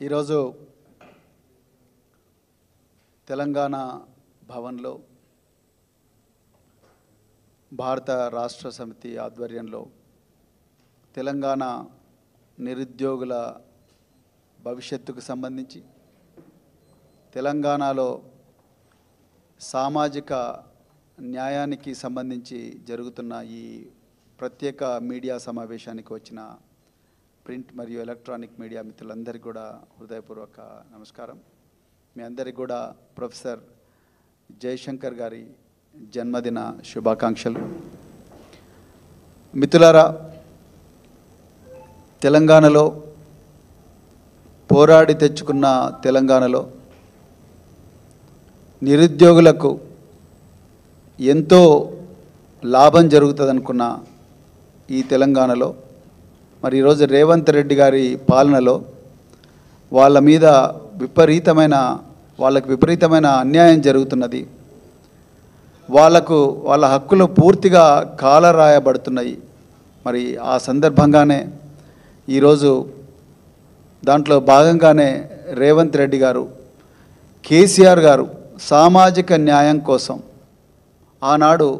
ఈరోజు తెలంగాణ భవన్లో భారత రాష్ట్ర సమితి ఆధ్వర్యంలో తెలంగాణ నిరుద్యోగుల భవిష్యత్తుకు సంబంధించి తెలంగాణలో సామాజిక న్యాయానికి సంబంధించి జరుగుతున్న ఈ ప్రత్యేక మీడియా సమావేశానికి వచ్చిన ప్రింట్ మరియు ఎలక్ట్రానిక్ మీడియా మిత్రులందరికీ కూడా హృదయపూర్వక నమస్కారం. మీ అందరికీ కూడా ప్రొఫెసర్ జయశంకర్ గారి జన్మదిన శుభాకాంక్షలు. మిత్రులారా, తెలంగాణలో పోరాడి తెచ్చుకున్న తెలంగాణలో నిరుద్యోగులకు ఎంతో లాభం జరుగుతుందనుకున్న ఈ తెలంగాణలో మరి ఈరోజు రేవంత్ రెడ్డి గారి పాలనలో వాళ్ళకి విపరీతమైన అన్యాయం జరుగుతున్నది. వాళ్ళ హక్కులు పూర్తిగా కాలరాయబడుతున్నాయి. మరి ఆ సందర్భంగానే ఈరోజు దాంట్లో భాగంగానే రేవంత్ రెడ్డి గారు, కేసీఆర్ గారు సామాజిక న్యాయం కోసం ఆనాడు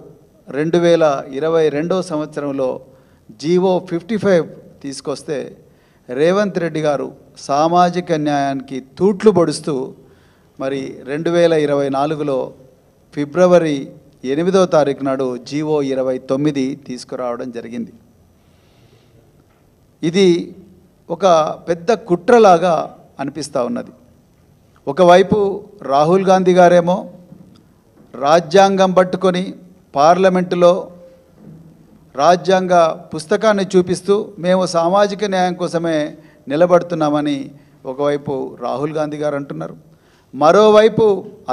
2022 సంవత్సరంలో జీవో 55 తీసుకొస్తే రేవంత్ రెడ్డి గారు సామాజిక న్యాయానికి తూట్లు పొడుస్తూ మరి 2024లో ఫిబ్రవరి 8వ తారీఖు నాడు జీవో 29 తీసుకురావడం జరిగింది. ఇది ఒక పెద్ద కుట్రలాగా అనిపిస్తూ ఉన్నది. ఒకవైపు రాహుల్ గాంధీ గారేమో రాజ్యాంగం పట్టుకొని పార్లమెంటులో రాజ్యాంగ పుస్తకాన్ని చూపిస్తూ మేము సామాజిక న్యాయం కోసమే నిలబడుతున్నామని ఒకవైపు రాహుల్ గాంధీ గారు అంటున్నారు. మరోవైపు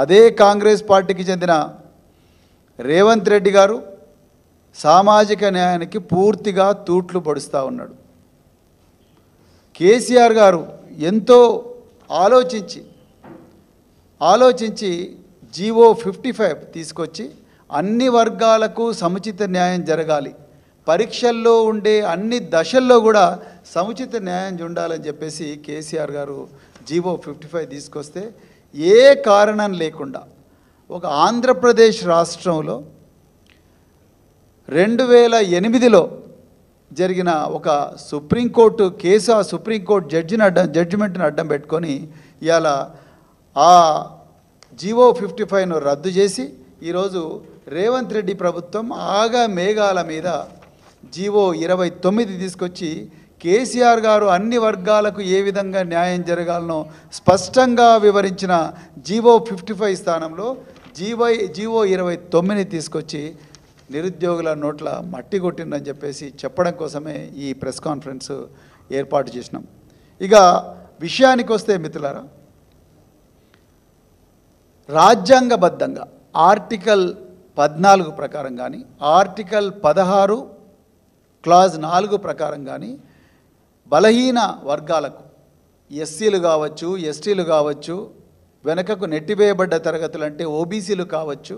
అదే కాంగ్రెస్ పార్టీకి చెందిన రేవంత్ రెడ్డి గారు సామాజిక న్యాయానికి పూర్తిగా తూట్లు పొడుస్తూ ఉన్నాడు. కేసీఆర్ గారు ఎంతో ఆలోచించి జీవో 55 తీసుకొచ్చి అన్ని వర్గాలకు సముచిత న్యాయం జరగాలి, పరీక్షల్లో ఉండే అన్ని దశల్లో కూడా సముచిత న్యాయం ఉండాలని చెప్పేసి కేసీఆర్ గారు జీవో 55 తీసుకొస్తే ఏ కారణం లేకుండా ఒక ఆంధ్రప్రదేశ్ రాష్ట్రంలో 2008లో జరిగిన ఒక సుప్రీంకోర్టు కేసు, ఆ సుప్రీంకోర్టు జడ్జిమెంట్ని అడ్డం పెట్టుకొని ఇవాళ ఆ జీవో 55ను రద్దు చేసి ఈరోజు రేవంత్ రెడ్డి ప్రభుత్వం మేఘాల మీద జీవో 29 తీసుకొచ్చి కేసీఆర్ గారు అన్ని వర్గాలకు ఏ విధంగా న్యాయం జరగాలనో స్పష్టంగా వివరించిన జీవో 55 స్థానంలో జీవో 29 తీసుకొచ్చి నిరుద్యోగుల నోట్ల మట్టి కొట్టిందని చెప్పేసి చెప్పడం కోసమే ఈ ప్రెస్ కాన్ఫరెన్స్ ఏర్పాటు చేసినాం. ఇక విషయానికి వస్తే మిత్రులారా, రాజ్యాంగబద్ధంగా ఆర్టికల్ 14 ప్రకారం కానీ ఆర్టికల్ 16 క్లాజ్ 4 ప్రకారం కానీ బలహీన వర్గాలకు ఎస్సీలు కావచ్చు, ఎస్టీలు కావచ్చు, వెనకకు నెట్టివేయబడ్డ తరగతులు అంటే ఓబీసీలు కావచ్చు,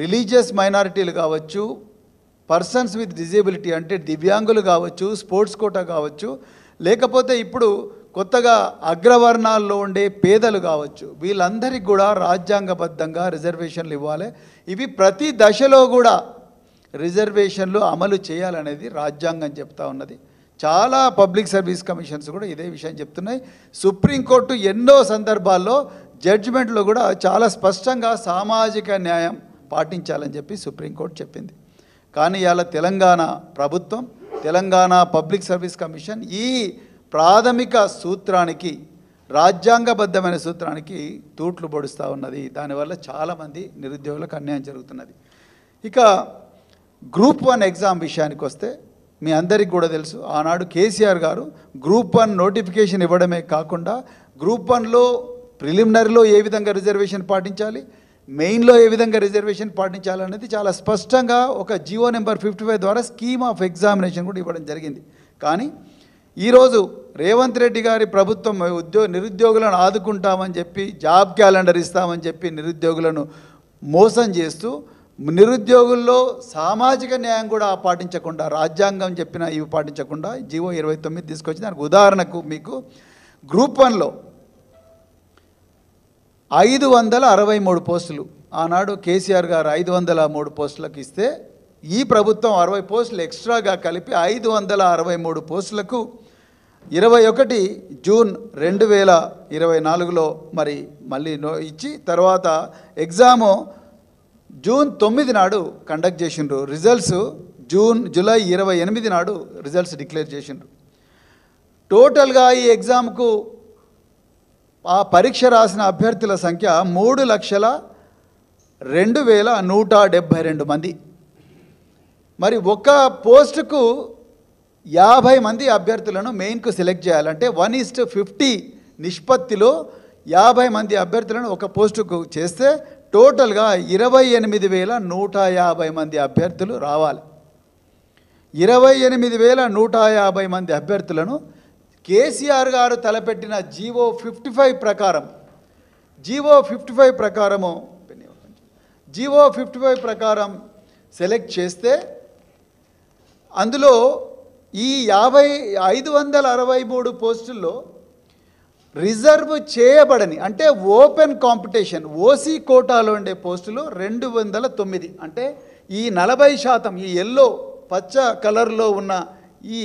రిలీజియస్ మైనారిటీలు కావచ్చు, పర్సన్స్ విత్ డిజేబిలిటీ అంటే దివ్యాంగులు కావచ్చు, స్పోర్ట్స్ కోటా కావచ్చు, లేకపోతే ఇప్పుడు కొత్తగా అగ్రవర్ణాల్లో ఉండే పేదలు కావచ్చు, వీళ్ళందరికీ కూడా రాజ్యాంగబద్ధంగా రిజర్వేషన్లు ఇవ్వాలి. ఇవి ప్రతి దశలో కూడా రిజర్వేషన్లు అమలు చేయాలనేది రాజ్యాంగం చెప్తా ఉన్నది. చాలా పబ్లిక్ సర్వీస్ కమిషన్స్ కూడా ఇదే విషయం చెప్తున్నాయి. సుప్రీంకోర్టు ఎన్నో సందర్భాల్లో జడ్జిమెంట్లో కూడా చాలా స్పష్టంగా సామాజిక న్యాయం పాటించాలని చెప్పి సుప్రీంకోర్టు చెప్పింది. కానీ ఇవాళ తెలంగాణ ప్రభుత్వం, తెలంగాణ పబ్లిక్ సర్వీస్ కమిషన్ ఈ ప్రాథమిక సూత్రానికి, రాజ్యాంగబద్ధమైన సూత్రానికి తూట్లు పొడుస్తూ ఉన్నది. దానివల్ల చాలామంది నిరుద్యోగులకు అన్యాయం జరుగుతున్నది. ఇక గ్రూప్ 1 ఎగ్జామ్ విషయానికి వస్తే మీ అందరికీ కూడా తెలుసు, ఆనాడు కేసీఆర్ గారు గ్రూప్ 1 నోటిఫికేషన్ ఇవ్వడమే కాకుండా గ్రూప్ 1లో ప్రిలిమినరీలో ఏ విధంగా రిజర్వేషన్ పాటించాలి, మెయిన్లో ఏ విధంగా రిజర్వేషన్ పాటించాలనేది చాలా స్పష్టంగా ఒక జీవో నెంబర్ 55 ద్వారా స్కీమ్ ఆఫ్ ఎగ్జామినేషన్ కూడా ఇవ్వడం జరిగింది. కానీ ఈరోజు రేవంత్ రెడ్డి గారి ప్రభుత్వం నిరుద్యోగులను ఆదుకుంటామని చెప్పి, జాబ్ క్యాలెండర్ ఇస్తామని చెప్పి నిరుద్యోగులను మోసం చేస్తూ నిరుద్యోగుల్లో సామాజిక న్యాయం కూడా పాటించకుండా, రాజ్యాంగం చెప్పిన ఇవి పాటించకుండా జీవో 29 తీసుకొచ్చి, దానికి ఉదాహరణకు మీకు గ్రూప్ 1లో 563 పోస్టులు, ఆనాడు కేసీఆర్ గారు 503 పోస్టులకు ఇస్తే ఈ ప్రభుత్వం 60 పోస్టులు ఎక్స్ట్రాగా కలిపి 563 పోస్టులకు 21 జూన్ 2024లో మరి మళ్ళీ ఇచ్చి తర్వాత ఎగ్జాము జూన్ 9 నాడు కండక్ట్ చేసిండ్రు. రిజల్ట్స్ జూలై 28 నాడు రిజల్ట్స్ డిక్లేర్ చేసిండ్రు. టోటల్గా ఈ ఎగ్జామ్కు ఆ పరీక్ష రాసిన అభ్యర్థుల సంఖ్య 3,02,172 మంది. మరి ఒక్క పోస్టుకు 50 మంది అభ్యర్థులను మెయిన్కు సెలెక్ట్ చేయాలంటే 1:50 నిష్పత్తిలో 50 మంది అభ్యర్థులను ఒక పోస్టుకు చేస్తే టోటల్గా 28,150 మంది అభ్యర్థులు రావాలి. 28,150 మంది అభ్యర్థులను కేసీఆర్ గారు తలపెట్టిన జీవో 55 ప్రకారం సెలెక్ట్ చేస్తే అందులో ఈ 563 పోస్టుల్లో రిజర్వ్ చేయబడని అంటే ఓపెన్ కాంపిటీషన్ ఓసీ కోటాలో ఉండే పోస్టులు 209. అంటే ఈ 40%, ఈ ఎల్లో పచ్చ కలర్లో ఉన్న ఈ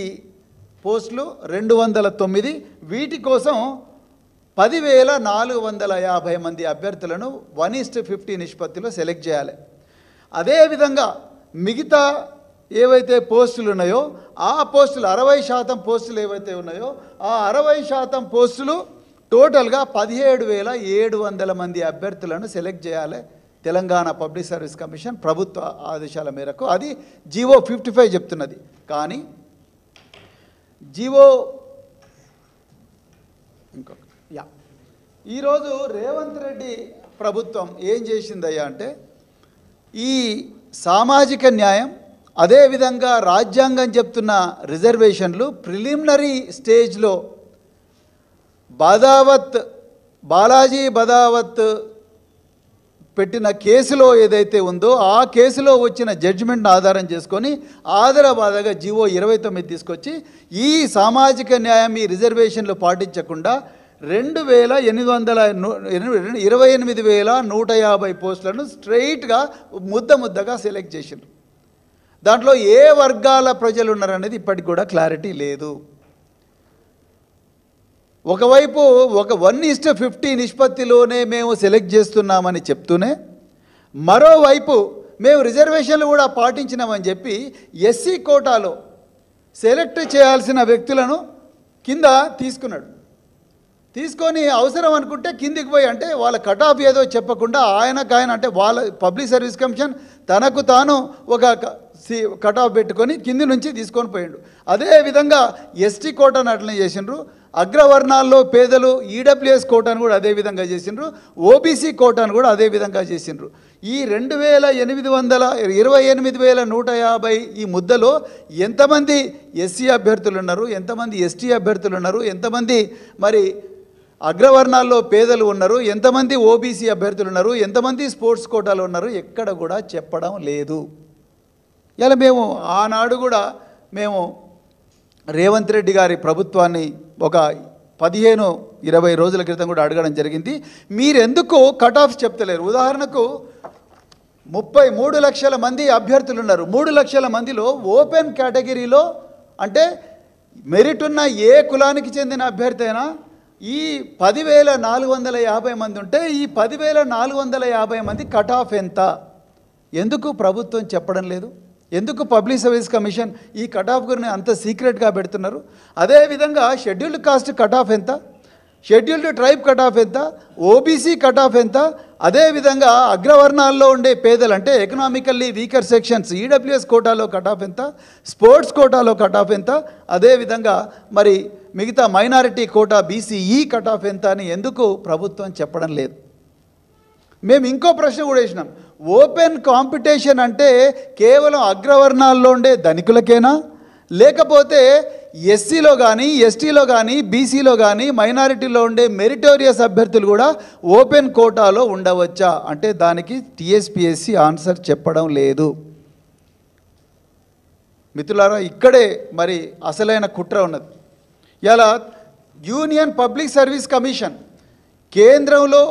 పోస్టులు 209. వీటి కోసం 10,450 మంది అభ్యర్థులను 1:50 నిష్పత్తిలో సెలెక్ట్ చేయాలి. అదేవిధంగా మిగతా ఏవైతే పోస్టులు ఉన్నాయో ఆ పోస్టులు 60% పోస్టులు ఏవైతే ఉన్నాయో ఆ 60% పోస్టులు టోటల్గా 17,700 మంది అభ్యర్థులను సెలెక్ట్ చేయాలి. తెలంగాణ పబ్లిక్ సర్వీస్ కమిషన్ ప్రభుత్వ ఆదేశాల మేరకు అది జీవో 55 చెప్తున్నది. కానీ జీవో ఈరోజు రేవంత్ రెడ్డి ప్రభుత్వం ఏం చేసిందయ్యా అంటే ఈ సామాజిక న్యాయం అదేవిధంగా రాజ్యాంగం చెప్తున్న రిజర్వేషన్లు ప్రిలిమినరీ స్టేజ్లో బాలాజీ బదావత్ పెట్టిన కేసులో ఏదైతే ఉందో ఆ కేసులో వచ్చిన జడ్జిమెంట్ను ఆధారం చేసుకొని ఆధారబాధగా జీవో 29 తీసుకొచ్చి ఈ సామాజిక న్యాయం ఈ రిజర్వేషన్లు పాటించకుండా 28,150 పోస్టులను స్ట్రైట్గా ముద్దగా సెలెక్ట్ చేసిండ్రు. దాంట్లో ఏ వర్గాల ప్రజలు ఉన్నారనేది ఇప్పటికి కూడా క్లారిటీ లేదు. ఒకవైపు 1:50 నిష్పత్తిలోనే మేము సెలెక్ట్ చేస్తున్నామని చెప్తూనే మరోవైపు మేము రిజర్వేషన్లు కూడా పాటించినామని చెప్పి ఎస్సీ కోటాలో సెలెక్ట్ చేయాల్సిన వ్యక్తులను కింద తీసుకొని అవసరం అనుకుంటే కిందికి పోయి అంటే వాళ్ళ కట్ ఆఫ్ ఏదో చెప్పకుండా ఆయనకాయన అంటే వాళ్ళ పబ్లిక్ సర్వీస్ కమిషన్ తనకు తాను ఒక కట్ ఆఫ్ పెట్టుకొని కింది నుంచి తీసుకొని పోయిండు. అదేవిధంగా ఎస్టీ కోటాను అట్లనే చేసిండ్రు. అగ్రవర్ణాల్లో పేదలు ఈడబ్ల్యూఎస్ కోటాను కూడా అదేవిధంగా చేసిండ్రు. ఓబీసీ కోటాను కూడా అదేవిధంగా చేసిండ్రు. ఈ 28,150 ఈ ముద్దలో ఎంతమంది ఎస్సీ అభ్యర్థులు ఉన్నారు, ఎంతమంది ఎస్టీ అభ్యర్థులు ఉన్నారు, ఎంతమంది మరి అగ్రవర్ణాల్లో పేదలు ఉన్నారు, ఎంతమంది ఓబీసీ అభ్యర్థులు ఉన్నారు, ఎంతమంది స్పోర్ట్స్ కోటాలు ఉన్నారు ఎక్కడ కూడా చెప్పడం లేదు. ఇలా మేము ఆనాడు కూడా మేము రేవంత్ రెడ్డి గారి ప్రభుత్వాన్ని ఒక 15-20 రోజుల క్రితం కూడా అడగడం జరిగింది. మీరెందుకు కట్ ఆఫ్స్ చెప్తలేరు? ఉదాహరణకు 33 లక్షల మంది అభ్యర్థులు ఉన్నారు. 3 లక్షల మందిలో ఓపెన్ కేటగిరీలో అంటే మెరిట్ ఉన్న ఏ కులానికి చెందిన అభ్యర్థి అయినా ఈ 10,450 మంది ఉంటే ఈ 10,450 మంది కట్ ఆఫ్ ఎంత? ఎందుకు ప్రభుత్వం చెప్పడం లేదు? ఎందుకు పబ్లిక్ సర్వీస్ కమిషన్ ఈ కట్ ఆఫ్ గురిని అంత సీక్రెట్గా పెడుతున్నారు? అదేవిధంగా షెడ్యూల్డ్ కాస్ట్ కట్ ఆఫ్ ఎంత, షెడ్యూల్డ్ ట్రైబ్ కట్ ఆఫ్ ఎంత, ఓబీసీ కట్ ఆఫ్ ఎంత, అదేవిధంగా అగ్రవర్ణాల్లో ఉండే పేదలు అంటే ఎకనామికల్లీ వీకర్ సెక్షన్స్ ఈడబ్ల్యూఎస్ కోటాలో కట్ ఆఫ్ ఎంత, స్పోర్ట్స్ కోటాలో కట్ ఆఫ్ ఎంత, అదేవిధంగా మరి మిగతా minority quota BCE cut off ఎంత అని ఎందుకు ప్రభుత్వం చెప్పడం లేదు? మేము ఇంకో ప్రశ్న కూడా వేసినాం. ఓపెన్ కాంపిటీషన్ అంటే కేవలం అగ్రవర్ణాల్లో ఉండే ధనికులకేనా, లేకపోతే ఎస్సీలో కానీ ఎస్టీలో కానీ బీసీలో కానీ మైనారిటీలో ఉండే మెరిటోరియస్ అభ్యర్థులు కూడా ఓపెన్ కోటాలో ఉండవచ్చా అంటే దానికి టీఎస్పీఎస్సీ ఆన్సర్ చెప్పడం లేదు. మిత్రులారా, ఇక్కడే మరి అసలైన కుట్ర ఉన్నది. ఇలా యూనియన్ పబ్లిక్ సర్వీస్ కమిషన్, కేంద్రంలో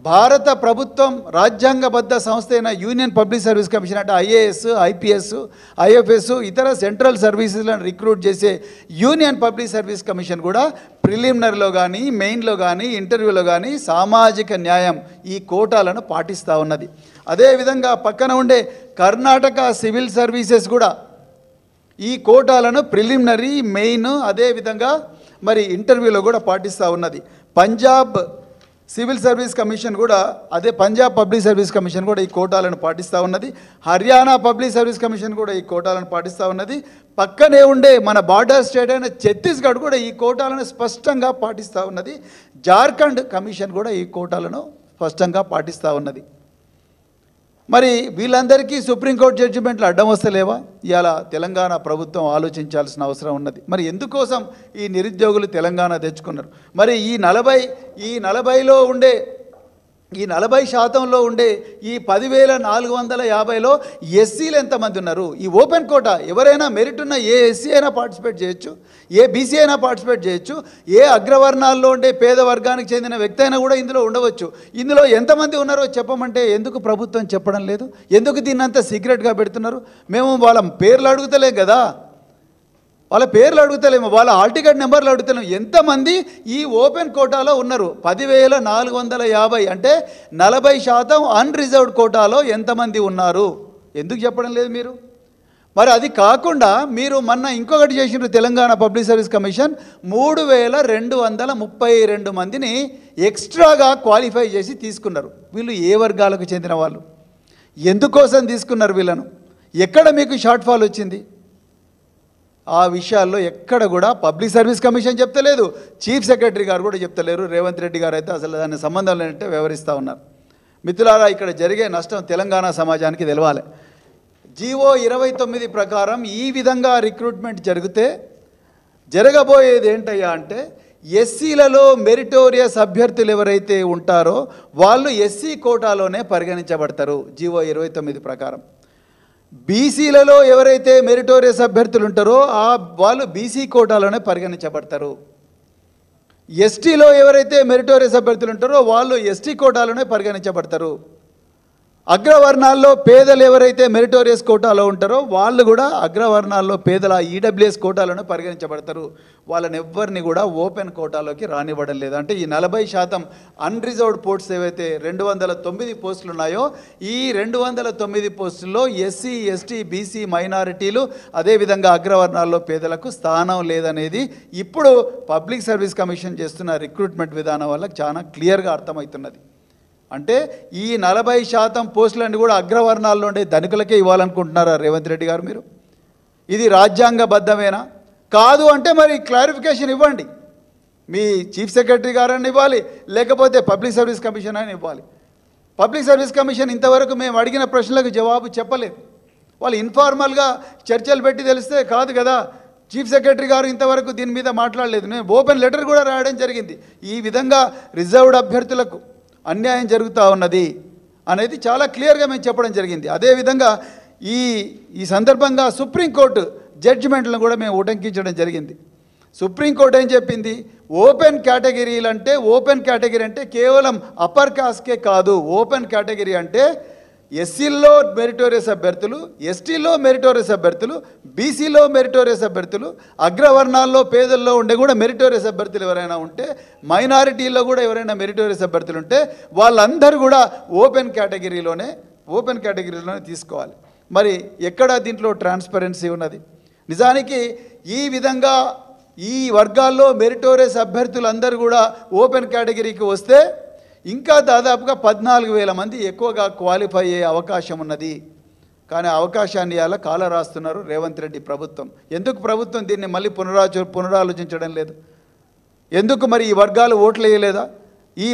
భారత ప్రభుత్వం రాజ్యాంగబద్ధ సంస్థ అయిన యూనియన్ పబ్లిక్ సర్వీస్ కమిషన్ అంటే ఐఏఎస్, ఐపీఎస్, ఐఎఫ్ఎస్ ఇతర సెంట్రల్ సర్వీసెస్లను రిక్రూట్ చేసే యూనియన్ పబ్లిక్ సర్వీస్ కమిషన్ కూడా ప్రిలిమినరీలో కానీ, మెయిన్లో కానీ, ఇంటర్వ్యూలో కానీ సామాజిక న్యాయం ఈ కోటాలను పాటిస్తూ ఉన్నది. అదేవిధంగా పక్కన ఉండే కర్ణాటక సివిల్ సర్వీసెస్ కూడా ఈ కోటాలను ప్రిలిమినరీ, మెయిన్ అదేవిధంగా మరి ఇంటర్వ్యూలో కూడా పాటిస్తూ ఉన్నది. పంజాబ్ సివిల్ సర్వీస్ కమిషన్ కూడా పంజాబ్ పబ్లిక్ సర్వీస్ కమిషన్ కూడా ఈ కోటాలను పాటిస్తూ ఉన్నది. హర్యానా పబ్లిక్ సర్వీస్ కమిషన్ కూడా ఈ కోటాలను పాటిస్తూ ఉన్నది. పక్కనే ఉండే మన బార్డర్ స్టేట్ అయిన ఛత్తీస్గఢ్ కూడా ఈ కోటాలను స్పష్టంగా పాటిస్తూ ఉన్నది. జార్ఖండ్ కమిషన్ కూడా ఈ కోటాలను స్పష్టంగా పాటిస్తూ ఉన్నది. మరి వీళ్ళందరికీ సుప్రీంకోర్టు జడ్జిమెంట్లు అడ్డం వస్తలేవా? ఇవాళ తెలంగాణ ప్రభుత్వం ఆలోచించాల్సిన అవసరం ఉన్నది. మరి ఎందుకోసం ఈ నిరుద్యోగులు తెలంగాణ తెచ్చుకున్నారు? మరి ఈ 40లో ఉండే ఈ 40% ఉండే ఈ 10,450లో ఎస్సీలు ఎంతమంది ఉన్నారు? ఈ ఓపెన్ కోటా ఎవరైనా మెరిట్ ఉన్న ఏ ఎస్సీ అయినా పార్టిసిపేట్ చేయొచ్చు, ఏ బీసీ అయినా పార్టిసిపేట్ చేయొచ్చు, ఏ అగ్రవర్ణాల్లో ఉండే పేద వర్గానికి చెందిన వ్యక్తి అయినా కూడా ఇందులో ఉండవచ్చు. ఇందులో ఎంతమంది ఉన్నారో చెప్పమంటే ఎందుకు ప్రభుత్వం చెప్పడం లేదు? ఎందుకు దీన్ని అంతా సీక్రెట్గా పెడుతున్నారు? మేము వాళ్ళ పేర్లు అడుగుతలేం కదా, వాళ్ళ పేర్లు అడుగుతలేము, వాళ్ళ హాల్ టికెట్ నెంబర్లు అడుగుతలేము. ఎంతమంది ఈ ఓపెన్ కోటాలో ఉన్నారు? 10,450 అంటే 40% అన్రిజర్వ్డ్ కోటాలో ఎంతమంది ఉన్నారు? ఎందుకు చెప్పడం లేదు మీరు? మరి అది కాకుండా మీరు మొన్న ఇంకొకటి చేసినారు. తెలంగాణ పబ్లిక్ సర్వీస్ కమిషన్ 3,232 మందిని ఎక్స్ట్రాగా క్వాలిఫై చేసి తీసుకున్నారు. వీళ్ళు ఏ వర్గాలకు చెందిన వాళ్ళు? ఎందుకోసం తీసుకున్నారు వీళ్ళను? ఎక్కడ మీకు షార్ట్ ఫాల్ వచ్చింది? ఆ విషయాల్లో ఎక్కడ కూడా పబ్లిక్ సర్వీస్ కమిషన్ చెప్తలేదు, చీఫ్ సెక్రటరీ గారు కూడా చెప్తలేరు. రేవంత్ రెడ్డి గారు అయితే అసలు దాని సంబంధం లేనట్టే వ్యవహరిస్తూ ఉన్నారు. మిత్రులారా, ఇక్కడ జరిగే నష్టం తెలంగాణ సమాజానికి తెలవాలి. జీవో 29 ప్రకారం ఈ విధంగా రిక్రూట్మెంట్ జరిగితే జరగబోయేది ఏంటయ్యా అంటే ఎస్సీలలో మెరిటోరియస్ అభ్యర్థులు ఎవరైతే ఉంటారో వాళ్ళు ఎస్సీ కోటాలోనే పరిగణించబడతారు జీవో 29 ప్రకారం. బీసీలలో ఎవరైతే మెరిటోరియస్ అభ్యర్థులు ఉంటారో వాళ్ళు బీసీ కోటాలోనే పరిగణించబడతారు. ఎస్టీలో ఎవరైతే మెరిటోరియస్ అభ్యర్థులు ఉంటారో వాళ్ళు ఎస్టీ కోటాలోనే పరిగణించబడతారు. అగ్రవర్ణాల్లో పేదలు ఎవరైతే మెరిటోరియస్ కోటాలో ఉంటారో వాళ్ళు కూడా అగ్రవర్ణాల్లో పేదల ఈడబ్ల్యూఎస్ కోటాలోనే పరిగణించబడతారు. వాళ్ళని ఎవ్వరిని కూడా ఓపెన్ కోటాలోకి రానివ్వడం లేదు. అంటే ఈ 40% అన్రిజర్వ్డ్ పోస్ట్స్ ఏవైతే 209 పోస్టులు ఉన్నాయో ఈ 209 పోస్టుల్లో ఎస్సీ, ఎస్టీ, బీసీ, మైనారిటీలు అదేవిధంగా అగ్రవర్ణాల్లో పేదలకు స్థానం లేదనేది ఇప్పుడు పబ్లిక్ సర్వీస్ కమిషన్ చేస్తున్న రిక్రూట్మెంట్ విధానం వల్ల చాలా క్లియర్గా అర్థమవుతున్నది. అంటే ఈ 40% పోస్టులన్నీ కూడా అగ్రవర్ణాల్లో ఉండే ధనికులకే ఇవ్వాలనుకుంటున్నారా రేవంత్ రెడ్డి గారు మీరు? ఇది రాజ్యాంగబద్ధమేనా? కాదు అంటే మరి క్లారిఫికేషన్ ఇవ్వండి. మీ చీఫ్ సెక్రటరీ గారని ఇవ్వాలి, లేకపోతే పబ్లిక్ సర్వీస్ కమిషన్ అని ఇవ్వాలి. పబ్లిక్ సర్వీస్ కమిషన్ ఇంతవరకు మేము అడిగిన ప్రశ్నలకు జవాబు చెప్పలేదు. వాళ్ళు ఇన్ఫార్మల్గా చర్చలు పెట్టి తెలిస్తే కాదు కదా. చీఫ్ సెక్రటరీ గారు ఇంతవరకు దీని మీద మాట్లాడలేదు. మేము ఓపెన్ లెటర్ కూడా రాయడం జరిగింది. ఈ విధంగా రిజర్వ్డ్ అభ్యర్థులకు అన్యాయం జరుగుతూ ఉన్నది అనేది చాలా క్లియర్గా మేము చెప్పడం జరిగింది. అదేవిధంగా ఈ సందర్భంగా సుప్రీంకోర్టు జడ్జిమెంట్లను కూడా మేము ఉటంకించడం జరిగింది. సుప్రీంకోర్టు ఏం చెప్పింది? ఓపెన్ కేటగిరీలు అంటే ఓపెన్ కేటగిరీ అంటే కేవలం అప్పర్ కాస్ట్కే కాదు. ఓపెన్ కేటగిరీ అంటే ఎస్సీల్లో మెరిటోరియస్ అభ్యర్థులు, ఎస్టీలో మెరిటోరియస్ అభ్యర్థులు, బీసీలో మెరిటోరియస్ అభ్యర్థులు, అగ్రవర్ణాల్లో పేదల్లో ఉండే కూడా మెరిటోరియస్ అభ్యర్థులు ఎవరైనా ఉంటే, మైనారిటీల్లో కూడా ఎవరైనా మెరిటోరియస్ అభ్యర్థులు ఉంటే వాళ్ళందరూ కూడా ఓపెన్ కేటగిరీలోనే తీసుకోవాలి. మరి ఎక్కడ దీంట్లో ట్రాన్స్పరెన్సీ ఉన్నది? నిజానికి ఈ విధంగా ఈ వర్గాల్లో మెరిటోరియస్ అభ్యర్థులందరూ కూడా ఓపెన్ కేటగిరీకి వస్తే ఇంకా దాదాపుగా 14,000 మంది ఎక్కువగా క్వాలిఫై అయ్యే అవకాశం ఉన్నది. కానీ అవకాశాన్ని ఇలా కాల రాస్తున్నారు రేవంత్ రెడ్డి ప్రభుత్వం. ఎందుకు ప్రభుత్వం దీన్ని మళ్ళీ పునరాలోచించడం లేదు? ఎందుకు మరి ఈ వర్గాలు ఓట్లు వేయలేదా? ఈ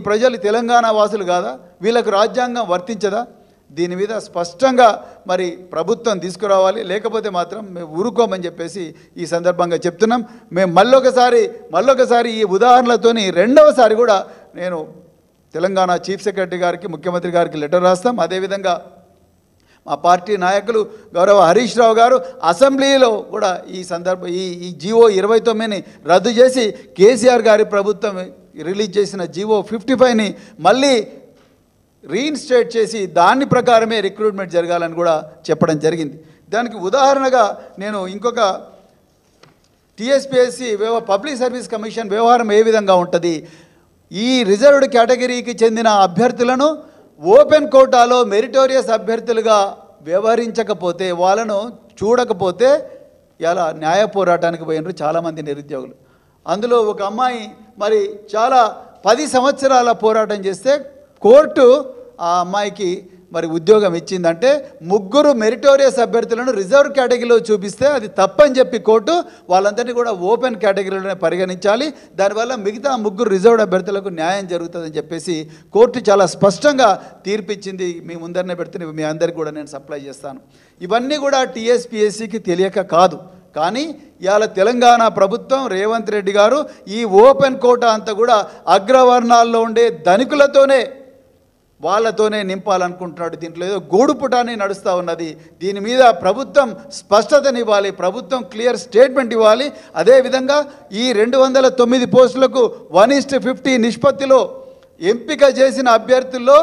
ప్రజలు తెలంగాణ వాసులు కాదా? వీళ్ళకు రాజ్యాంగం వర్తించదా? దీని మీద స్పష్టంగా మరి ప్రభుత్వం తీసుకురావాలి. లేకపోతే మాత్రం మేము ఊరుకోమని చెప్పేసి ఈ సందర్భంగా చెప్తున్నాం. మేము మళ్ళొకసారి ఈ ఉదాహరణలతోని రెండవసారి కూడా నేను తెలంగాణ చీఫ్ సెక్రటరీ గారికి, ముఖ్యమంత్రి గారికి లెటర్ రాస్తాం. అదేవిధంగా మా పార్టీ నాయకులు గౌరవ హరీష్ రావు గారు అసెంబ్లీలో కూడా ఈ జీవో 29ని రద్దు చేసి కేసీఆర్ గారి ప్రభుత్వం రిలీజ్ చేసిన జీవో 55ని మళ్ళీ రీఇన్స్టేట్ చేసి దాని ప్రకారమే రిక్రూట్మెంట్ జరగాలని కూడా చెప్పడం జరిగింది. దానికి ఉదాహరణగా నేను ఇంకొక టీఎస్పీఎస్సీ పబ్లిక్ సర్వీస్ కమిషన్ వ్యవహారం ఏ విధంగా ఉంటుంది, ఈ రిజర్వ్డ్ కేటగిరీకి చెందిన అభ్యర్థులను ఓపెన్ కోటాలో మెరిటోరియస్ అభ్యర్థులుగా వ్యవహరించకపోతే, వాళ్ళను చూడకపోతే ఇలా న్యాయ పోరాటానికి పోయినారు చాలామంది నిరుద్యోగులు. అందులో ఒక అమ్మాయి మరి చాలా 10 సంవత్సరాల పోరాటం చేస్తే కోర్టు ఆ అమ్మాయికి మరి ఉద్యోగం ఇచ్చిందంటే 3 మెరిటోరియస్ అభ్యర్థులను రిజర్వ్ కేటగిరీలో చూపిస్తే అది తప్పని చెప్పి కోర్టు వాళ్ళందరినీ కూడా ఓపెన్ కేటగిరీలోనే పరిగణించాలి, దానివల్ల మిగతా 3 రిజర్వ్డ్ అభ్యర్థులకు న్యాయం జరుగుతుందని చెప్పేసి కోర్టు చాలా స్పష్టంగా తీర్పిచ్చింది. మీ ముందరనే పెడితే మీ అందరికీ కూడా నేను సప్లై చేస్తాను. ఇవన్నీ కూడా టీఎస్పీఎస్సీకి తెలియక కాదు, కానీ ఇవాళ తెలంగాణ ప్రభుత్వం రేవంత్ రెడ్డి గారు ఈ ఓపెన్ కోటా అంతా కూడా అగ్రవర్ణాల్లో ఉండే ధనికులతోనే వాళ్ళతోనే నింపాలనుకుంటున్నాడు. దీంట్లో ఏదో గూడుపుటాన్ని నడుస్తూ ఉన్నది. దీని మీద ప్రభుత్వం స్పష్టతనివ్వాలి, ప్రభుత్వం క్లియర్ స్టేట్మెంట్ ఇవ్వాలి. అదేవిధంగా ఈ 209 పోస్టులకు 1:50 నిష్పత్తిలో ఎంపిక చేసిన అభ్యర్థుల్లో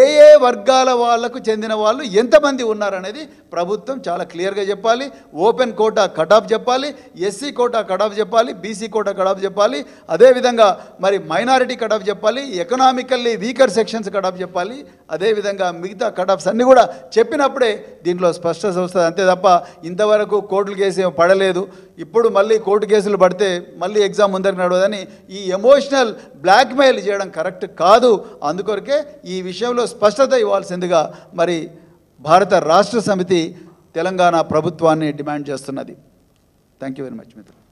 ఏ వర్గాల వాళ్లకు చెందిన వాళ్ళు ఎంతమంది ఉన్నారనేది ప్రభుత్వం చాలా క్లియర్గా చెప్పాలి. ఓపెన్ కోటా కటాఫ్ చెప్పాలి, ఎస్సీ కోటా కటాఫ్ చెప్పాలి, బీసీ కోటా కటాఫ్ చెప్పాలి, అదేవిధంగా మరి మైనారిటీ కటాఫ్ చెప్పాలి, ఎకనామికల్లీ వీకర్ సెక్షన్స్ కటాఫ్ చెప్పాలి, అదేవిధంగా మిగతా కటాఫ్స్ అన్నీ కూడా చెప్పినప్పుడే దీంట్లో స్పష్టత వస్తుంది. అంతే తప్ప ఇంతవరకు కోర్టుల కేసు పడలేదు, ఇప్పుడు మళ్ళీ కోర్టు కేసులు పడితే మళ్ళీ ఎగ్జామ్ ముందరికి నడవదని ఈ ఎమోషనల్ బ్లాక్మెయిల్ చేయడం కరెక్ట్ కాదు. అందుకొరకే ఈ విషయంలో స్పష్టత ఇవ్వాల్సిందిగా మరి భారత రాష్ట్ర సమితి తెలంగాణ ప్రభుత్వాన్ని డిమాండ్ చేస్తున్నది. థ్యాంక్ యూ వెరీ మచ్ మిత్రులు.